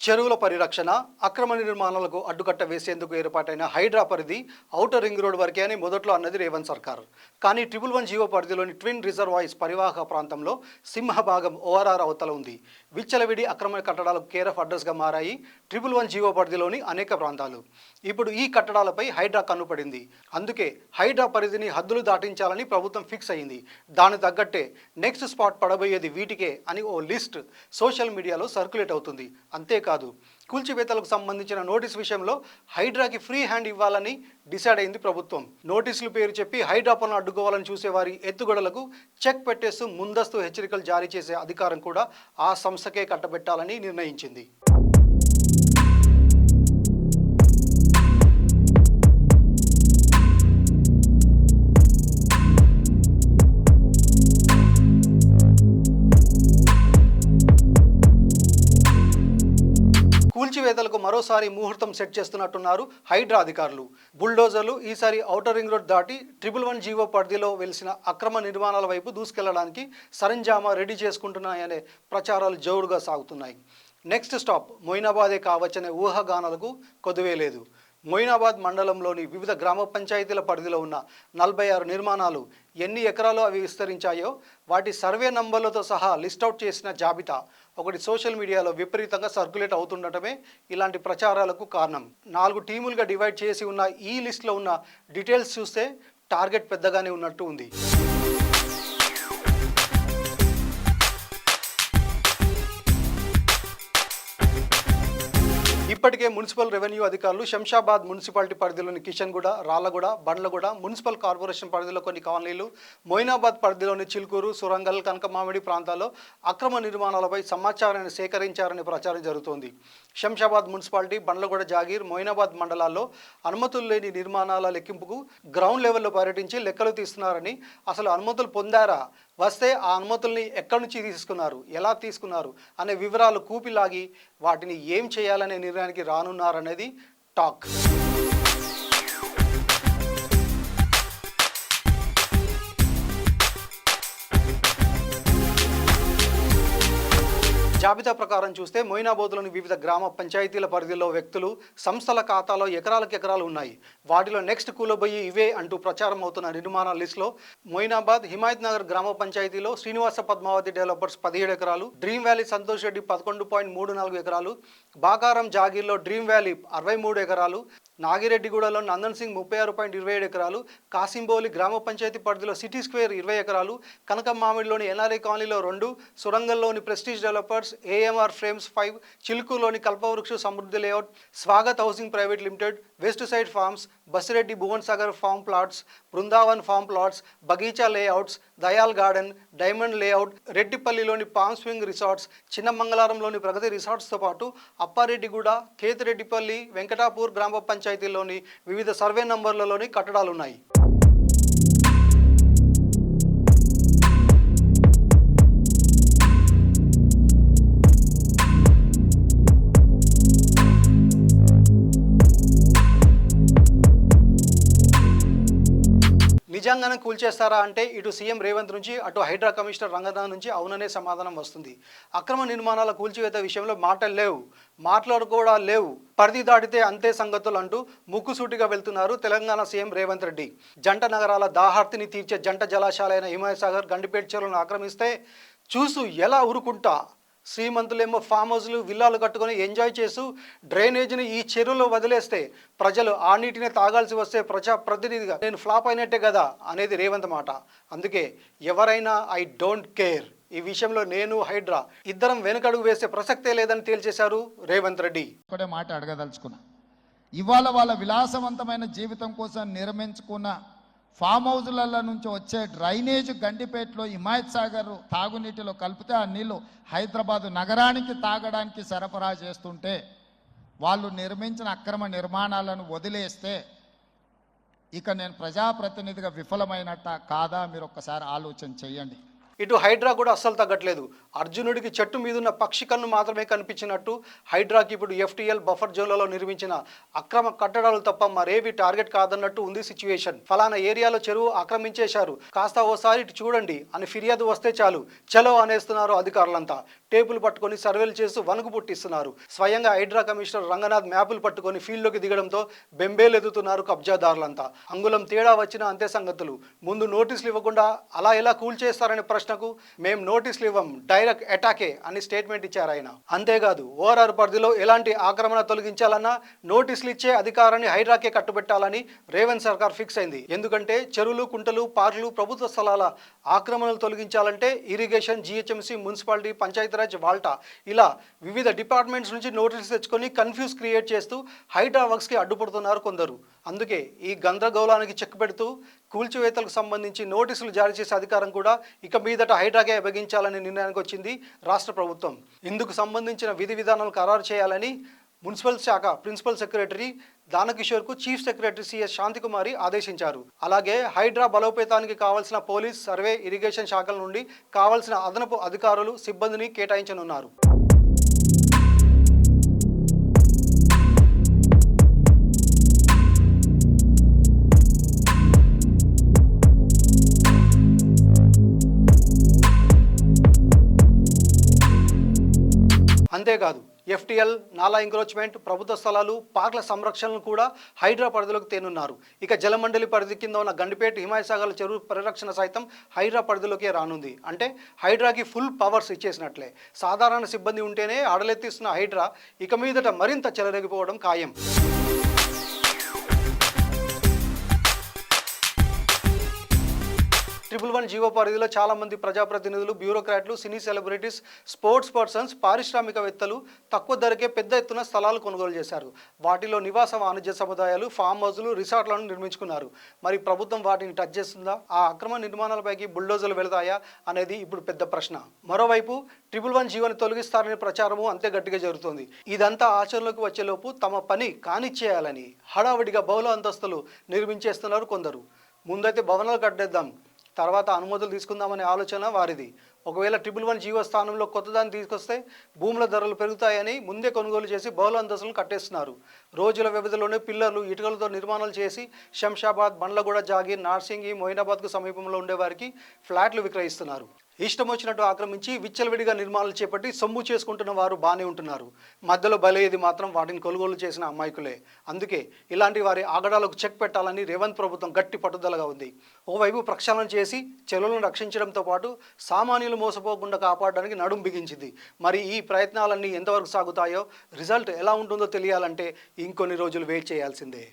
చెరువుల పరిరక్షణ, అక్రమ నిర్మాణాలకు అడ్డుకట్ట వేసేందుకు ఏర్పాటైన హైడ్రా పరిధి ఔటర్ రింగ్ రోడ్ వరకే అని మొదట్లో అన్నది రేవంత్ సర్కార్. కానీ 111 జీవో పరిధిలోని ట్విన్ రిజర్వాయిర్స్ పరివాహక ప్రాంతంలో సింహభాగం ఓఆర్ఆర్ అవతల ఉంది. విచ్చలవిడి అక్రమ కట్టడాలకు కేర్ ఆఫ్ అడ్రస్గా మారాయి 111 జీవో పరిధిలోని అనేక ప్రాంతాలు. ఇప్పుడు ఈ కట్టడాలపై హైడ్రా కన్నుపడింది. అందుకే హైడ్రా పరిధిని హద్దులు దాటించాలని ప్రభుత్వం ఫిక్స్ అయింది. దాని తగ్గట్టే నెక్స్ట్ స్పాట్ పడబోయేది వీటికే అని ఓ లిస్ట్ సోషల్ మీడియాలో సర్క్యులేట్ అవుతుంది. అంతేకాదు, కూల్చివేతలకు సంబంధించిన నోటీస్ విషయంలో హైడ్రాకి ఫ్రీ హ్యాండ్ ఇవ్వాలని డిసైడ్ అయింది ప్రభుత్వం. నోటీసులు పేరు చెప్పి హైడ్రా పనులు అడ్డుకోవాలని చూసేవారి ఎత్తుగడలకు చెక్ పెట్టేస్తూ ముందస్తు హెచ్చరికలు జారీ చేసే అధికారం కూడా ఆ సంస్థకే కట్టబెట్టాలని నిర్ణయించింది. కూల్చివేతలకు మరోసారి ముహూర్తం సెట్ చేస్తున్నట్టున్నారు హైడ్రా అధికారులు. బుల్డోజర్లు ఈసారి ఔటర్ రింగ్ రోడ్ దాటి 111 జీవో పరిధిలో వెలిసిన అక్రమ నిర్మాణాల వైపు దూసుకెళ్లడానికి సరంజామా రెడీ చేసుకుంటున్నాయనే ప్రచారాలు జోరుగా సాగుతున్నాయి. నెక్స్ట్ స్టాప్ మొయినాబాదే కావచ్చనే ఊహాగానాలకు కొదువే లేదు. మొయినాబాద్ మండలంలోని వివిధ గ్రామ పంచాయతీల పరిధిలో ఉన్న 46 నిర్మాణాలు ఎన్ని ఎకరాలు అవి విస్తరించాయో వాటి సర్వే నంబర్లతో సహా లిస్ట్అవుట్ చేసిన జాబితా ఒకటి సోషల్ మీడియాలో విపరీతంగా సర్క్యులేట్ అవుతుండటమే ఇలాంటి ప్రచారాలకు కారణం. 4 టీములుగా డివైడ్ చేసి ఉన్న ఈ లిస్టులో ఉన్న డీటెయిల్స్ చూస్తే టార్గెట్ పెద్దగానే ఉన్నట్టు ఉంది. ఇప్పటికే మున్సిపల్ రెవెన్యూ అధికారులు శంషాబాద్ మున్సిపాలిటీ పరిధిలోని కిషన్గూడ, రాళ్లగూడ, బండ్లగూడ, మున్సిపల్ కార్పొరేషన్ పరిధిలో కొన్ని కాలనీలు, మొయినాబాద్ పరిధిలోని చిల్కూరు, సురంగల్, కనకమామిడి ప్రాంతాల్లో అక్రమ నిర్మాణాలపై సమాచారాన్ని సేకరించారనే ప్రచారం జరుగుతోంది. శంషాబాద్ మున్సిపాలిటీ, బండ్లగూడ, జాగీర్, మొయినాబాద్ మండలాల్లో అనుమతులు లేని నిర్మాణాల లెక్కింపుకు గ్రౌండ్ లెవెల్లో పర్యటించి లెక్కలు తీస్తున్నారని, అసలు అనుమతులు పొందారా, వస్తే ఆ అనుమతుల్ని ఎక్కడి నుంచి తీసుకున్నారు, ఎలా తీసుకున్నారు అనే వివరాలు కూపిలాగి వాటిని ఏం చేయాలనే నిర్ణయానికి రానున్నారనేది టాక్. జాబితా ప్రకారం చూస్తే మొయినాబాద్లోని వివిధ గ్రామ పంచాయతీల పరిధిలో వ్యక్తులు, సంస్థల ఖాతాలో ఎకరాలకు ఎకరాలు ఉన్నాయి. వాటిలో నెక్స్ట్ కూలబోయి ఇవే అంటూ ప్రచారం అవుతున్న నిర్మాణ లిస్టులో మొయినాబాద్ హిమాయత్ నగర్ గ్రామ పంచాయతీలో శ్రీనివాస పద్మావతి డెవలపర్స్ 17 ఎకరాలు, డ్రీమ్ వ్యాలీ సంతోష్ రెడ్డి 11.34 ఎకరాలు, బాకారం జాగీర్లో డ్రీమ్ వ్యాలీ 63 ఎకరాలు, నాగిరెడ్డిగూడలో నందన్ సింగ్ 36.27 ఎకరాలు, కాసింబోలి గ్రామ పంచాయతీ పరిధిలో సిటీ స్క్వేర్ 20 ఎకరాలు, కనకమామిడిలోని ఎన్ఆర్ఐ కాలనీలో 2, సురంగల్లోని ప్రెస్టీజ్ డెవలపర్స్, ఏఎంఆర్ ఫ్రేమ్స్ 5, చిలుకూరులోని Kalpavriksha Samruddhi Layout, Swagat Housing Private Limited, West Side Farms, Basireddy Bhuvan Sagar Farm Plots, Brindavan Farm Plots, Bagicha Layouts, Dayal Garden, Diamond Layout, రెడ్డిపల్లిలోని పామ్ స్వింగ్ రిసార్ట్స్, చిన్నమంగళారంలోని ప్రగతి రిసార్ట్స్తో పాటు అప్పారెడ్డిగూడ, కేతిరెడ్డిపల్లి, వెంకటాపూర్ గ్రామ పంచాయతీల్లోని వివిధ సర్వే నంబర్లలోని కట్టడాలున్నాయి. నిజంగానే కూల్చేస్తారా అంటే ఇటు సీఎం రేవంత్ నుంచి, అటు హైడ్రా కమిషనర్ రంగనాథ్ నుంచి అవుననే సమాధానం వస్తుంది. అక్రమ నిర్మాణాల కూల్చివేత విషయంలో మాటలు లేవు, మాట్లాడుకోవడాలు లేవు, పరిధి దాటితే అంతే సంగతులు అంటూ ముక్కుసూటిగా వెళ్తున్నారు తెలంగాణ సీఎం రేవంత్ రెడ్డి. జంట నగరాల దాహార్తిని తీర్చే జంట జలాశయాలైన హిమాయత్ సాగర్, గండిపేట చెరువులను ఆక్రమిస్తే చూసు ఎలా ఊరుకుంటా, శ్రీమంతులేమో ఫామ్ హౌస్లు, విల్లాలు కట్టుకొని ఎంజాయ్ చేస్తూ డ్రైనేజీని ఈ చెరువులో వదిలేస్తే ప్రజలు ఆ నీటిని తాగాల్సి వస్తే ప్రజాప్రతినిధిగా నేను ఫ్లాప్ అయినట్టే కదా అనేది రేవంత్ మాట. అందుకే ఎవరైనా ఐ డోంట్ కేర్, ఈ విషయంలో నేను హైడ్రా ఇద్దరం వెనుకడుగు వేసే ప్రసక్తే లేదని తేల్చేశారు రేవంత్ రెడ్డి. ఒకటే మాట అడగదలుచుకున్నా, ఇవాళ వాళ్ళ విలాసవంతమైన జీవితం కోసం నిర్మించుకున్న ఫామ్ హౌజుల నుంచి వచ్చే డ్రైనేజ్ గండిపేటలో హిమాయత్ సాగర్ తాగునీటిలో కలిపితే ఆ నీళ్లు హైదరాబాదు నగరానికి తాగడానికి సరఫరా చేస్తుంటే వాళ్ళు నిర్మించిన అక్రమ నిర్మాణాలను వదిలేస్తే ఇక నేను ప్రజాప్రతినిధిగా విఫలమైనట్ట కాదా మీరు ఒక్కసారి ఆలోచన చేయండి. ఇటు హైడ్రా కూడా అస్సలు తగ్గట్లేదు. అర్జునుడికి చెట్టు మీదున్న పక్షి కన్ను మాత్రమే కనిపించినట్టు హైడ్రాకి ఇప్పుడు ఎఫ్టీఎల్ బఫర్ జోన్లలో నిర్మించిన అక్రమ కట్టడాలు తప్ప మరేవి టార్గెట్ కాదన్నట్టు ఉంది సిచ్యువేషన్. ఫలానా ఏరియాలో చెరువు ఆక్రమించేశారు, కాస్త ఓసారి ఇటు చూడండి అని ఫిర్యాదు వస్తే చాలు చలో అనేస్తున్నారు అధికారులంతా. టేపులు పట్టుకొని సర్వేలు చేస్తూ వణుకు పుట్టిస్తున్నారు. స్వయంగా హైడ్రా కమిషనర్ రంగనాథ్ మ్యాపులు పట్టుకొని ఫీల్డ్లోకి దిగడంతో బెంబేలెదుతున్నారు కబ్జాదారులంతా. అంగుళం తేడా వచ్చినా అంతే సంగతులు. ముందు నోటీసులు ఇవ్వకుండా అలా ఎలా కూల్ చేస్తారనే ప్రశ్నకు మేం నోటీసులు ఇవ్వం, డైరెక్ట్ అటాకే అని స్టేట్మెంట్ ఇచ్చారు ఆయన. అంతేకాదు ఓఆర్ఆర్ పరిధిలో ఎలాంటి ఆక్రమణ తొలగించాలన్నా నోటీసులు ఇచ్చే అధికారాన్ని హైడ్రాకే కట్టుబెట్టాలని రేవంత్ సర్కార్ ఫిక్స్ అయింది. ఎందుకంటే చెరువులు, కుంటలు, పార్కులు, ప్రభుత్వ స్థలాల ఆక్రమణలు తొలగించాలంటే irrigation, GHMC, municipality, Panchayati Raj, WALTA ఇలా వివిధ డిపార్ట్మెంట్స్ నుంచి నోటీసులు తెచ్చుకొని కన్ఫ్యూజ్ క్రియేట్ చేస్తూ హైడ్రా వర్క్స్కి అడ్డుపడుతున్నారు కొందరు. అందుకే ఈ గందరగోళానికి చెక్ పెడుతూ కూల్చివేతలకు సంబంధించి నోటీసులు జారీ చేసే అధికారం కూడా ఇక మీదట హైడ్రాకే అప్పగించాలనే నిర్ణయానికి వచ్చింది రాష్ట్ర ప్రభుత్వం. ఇందుకు సంబంధించిన విధి విధానాలు ఖరారు చేయాలని మున్సిపల్ శాఖ principal secretary దానకిషోర్కు chief secretary CS Santhi Kumari ఆదేశించారు. అలాగే హైడ్రా బలోపేతానికి కావాల్సిన పోలీస్, సర్వే, ఇరిగేషన్ శాఖల నుండి కావాల్సిన అదనపు అధికారులు, సిబ్బందిని కేటాయించనున్నారు. అంతేకాదు ఎఫ్టీఎల్, నాలా ఎంక్రోచ్మెంట్, ప్రభుత్వ స్థలాలు, పార్కుల సంరక్షణను కూడా హైడ్రా పరిధిలోకి తేనున్నారు. ఇక జలమండలి పరిధి కింద ఉన్న గండిపేట, హిమాయసాగర్ చెరువు పరిరక్షణ సైతం హైడ్రా పరిధిలోకే రానుంది. అంటే హైడ్రాకి ఫుల్ పవర్స్ ఇచ్చేసినట్లే. సాధారణ సిబ్బంది ఉంటేనే ఆడలెత్తిస్తున్న హైడ్రా ఇక మీదట మరింత చెలరేగిపోవడం ఖాయం. ట్రిపుల్ 1 జీవో పరిధిలో చాలా మంది ప్రజాప్రతినిధులు, బ్యూరోక్రాట్లు, సినీ సెలబ్రిటీస్, స్పోర్ట్స్ పర్సన్స్, పారిశ్రామికవేత్తలు తక్కువ ధరకే పెద్ద ఎత్తున స్థలాలు కొనుగోలు చేశారు. వాటిలో నివాస వాణిజ్య సముదాయాలు, ఫామ్ హౌస్లు, రిసార్ట్లను నిర్మించుకున్నారు. మరి ప్రభుత్వం వాటిని టచ్ చేస్తుందా? ఆ అక్రమ నిర్మాణాలపైకి బుల్డోజర్లు వెళతాయా అనేది ఇప్పుడు పెద్ద ప్రశ్న. మరోవైపు ట్రిపుల్ 1 జీవోని తొలగిస్తారనే ప్రచారము అంతే గట్టిగా జరుగుతోంది. ఇదంతా ఆచరణలోకి వచ్చేలోపు తమ పని కానిచ్చేయాలని హడావిడిగా బహుళ అంతస్తులు నిర్మించేస్తున్నారు కొందరు. ముందైతే భవనాలు కట్టేద్దాం, తర్వాత అనుమతులు తీసుకుందామనే ఆలోచన వారిది. ఒకవేళ ట్రిపుల్ 1 జీవో స్థానంలో కొత్తదాన్ని తీసుకొస్తే భూముల ధరలు పెరుగుతాయని ముందే కొనుగోలు చేసి బహుళ అంతస్తులను కట్టేస్తున్నారు. రోజుల వ్యవధిలోనే పిల్లర్లు, ఇటుకలతో నిర్మాణాలు చేసి శంషాబాద్, బండ్లగూడ, జాగీర్, నార్సింగి, మొయినాబాద్కు సమీపంలో ఉండేవారికి ఫ్లాట్లు విక్రయిస్తున్నారు. ఇష్టం వచ్చినట్టు ఆక్రమించి విచ్చలవిడిగా నిర్మాణాలు చేపట్టి సొమ్ము చేసుకుంటున్న వారు బాగానే ఉంటున్నారు. మధ్యలో బలయ్యేది మాత్రం వాటిని కొనుగోలు చేసిన అమాయకులే. అందుకే ఇలాంటి వారి ఆగడాలకు చెక్ పెట్టాలని రేవంత్ ప్రభుత్వం గట్టి పట్టుదలగా ఉంది. ఓవైపు ప్రక్షాళన చేసి చెరువులను రక్షించడంతో పాటు సామాన్యులు మోసపోకుండా కాపాడడానికి నడుం బిగించింది. మరి ఈ ప్రయత్నాలన్నీ ఎంతవరకు సాగుతాయో, రిజల్ట్ ఎలా ఉంటుందో తెలియాలంటే ఇంకొన్ని రోజులు వెయిట్ చేయాల్సిందే.